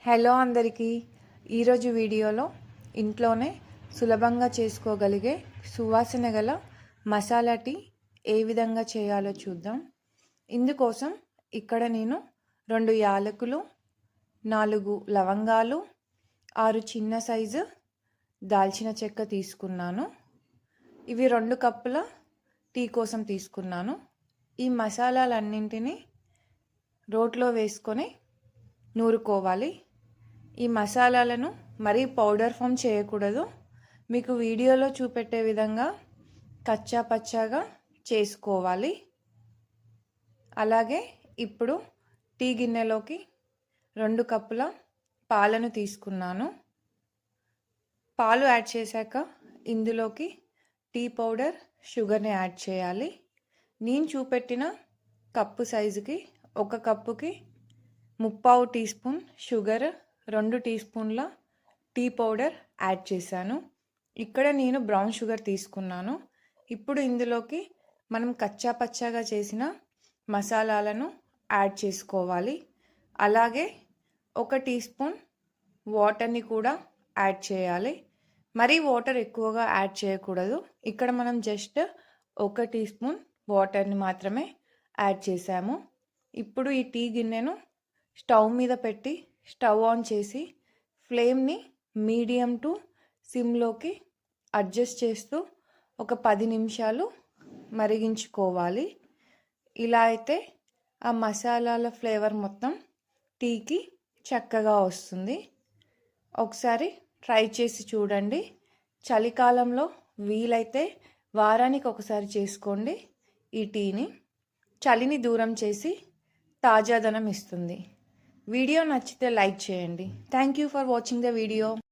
Hello అందరికీ ఈరోజు వీడియోలో ఇంట్లోనే సులభంగా చేసుకోగలిగే సువాసన గల మసాలా టీ ఏ విధంగా చేయాలో చూద్దాం. ఇందుకోసం ఇక్కడ నేను 2 యాలకులు, 4 లవంగాలు, 6 చిన్న సైజు దాల్చిన చెక్క తీసుకున్నాను. ఇవి 2 కప్పుల టీ కోసం తీసుకున్నాను. ఈ మసాలాలన్నింటినీ రోట్లో వేసుకొని నూరుకోవాలి. ఈ మసాలాలను మరీ పౌడర్ ఫామ్ చేయకూడదు. మీకు వీడియోలో చూపెట్టే విధంగా కచ్చా పచ్చాగా చేసుకోవాలి. అలాగే ఇప్పుడు టీ గిన్నెలోకి 2 కప్పుల పాలను తీసుకున్నాను. పాలు యాడ్ చేశాక ఇందులోకి టీ పౌడర్, షుగర్ని యాడ్ చేయాలి. నేను చూపెట్టిన కప్పు సైజుకి 1 కప్పుకి 3/4 టీ స్పూన్ షుగర్, 2 టీ స్పూన్ల టీ పౌడర్ యాడ్ చేశాను. ఇక్కడ నేను బ్రౌన్ షుగర్ తీసుకున్నాను. ఇప్పుడు ఇందులోకి మనం కచ్చా పచ్చాగా చేసిన మసాలాలను యాడ్ చేసుకోవాలి. అలాగే 1 టీ స్పూన్ వాటర్ని కూడా యాడ్ చేయాలి. మరీ వాటర్ ఎక్కువగా యాడ్ చేయకూడదు. ఇక్కడ మనం జస్ట్ 1 టీ స్పూన్ వాటర్ని మాత్రమే యాడ్ చేసాము. ఇప్పుడు ఈ టీ గిన్నెను స్టవ్ మీద పెట్టి స్టవ్ ఆన్ చేసి ఫ్లేమ్ని మీడియం టు సిమ్లోకి అడ్జస్ట్ చేస్తూ ఒక 10 నిమిషాలు మరిగించుకోవాలి. ఇలా అయితే ఆ మసాలాల ఫ్లేవర్ మొత్తం టీకి చక్కగా వస్తుంది. ఒకసారి ట్రై చేసి చూడండి. చలికాలంలో వీలైతే వారానికి ఒకసారి చేసుకోండి. ఈ టీని చలిని దూరం చేసి తాజాదనం ఇస్తుంది. వీడియో నచ్చితే లైక్ చేయండి. Thank you for watching the video.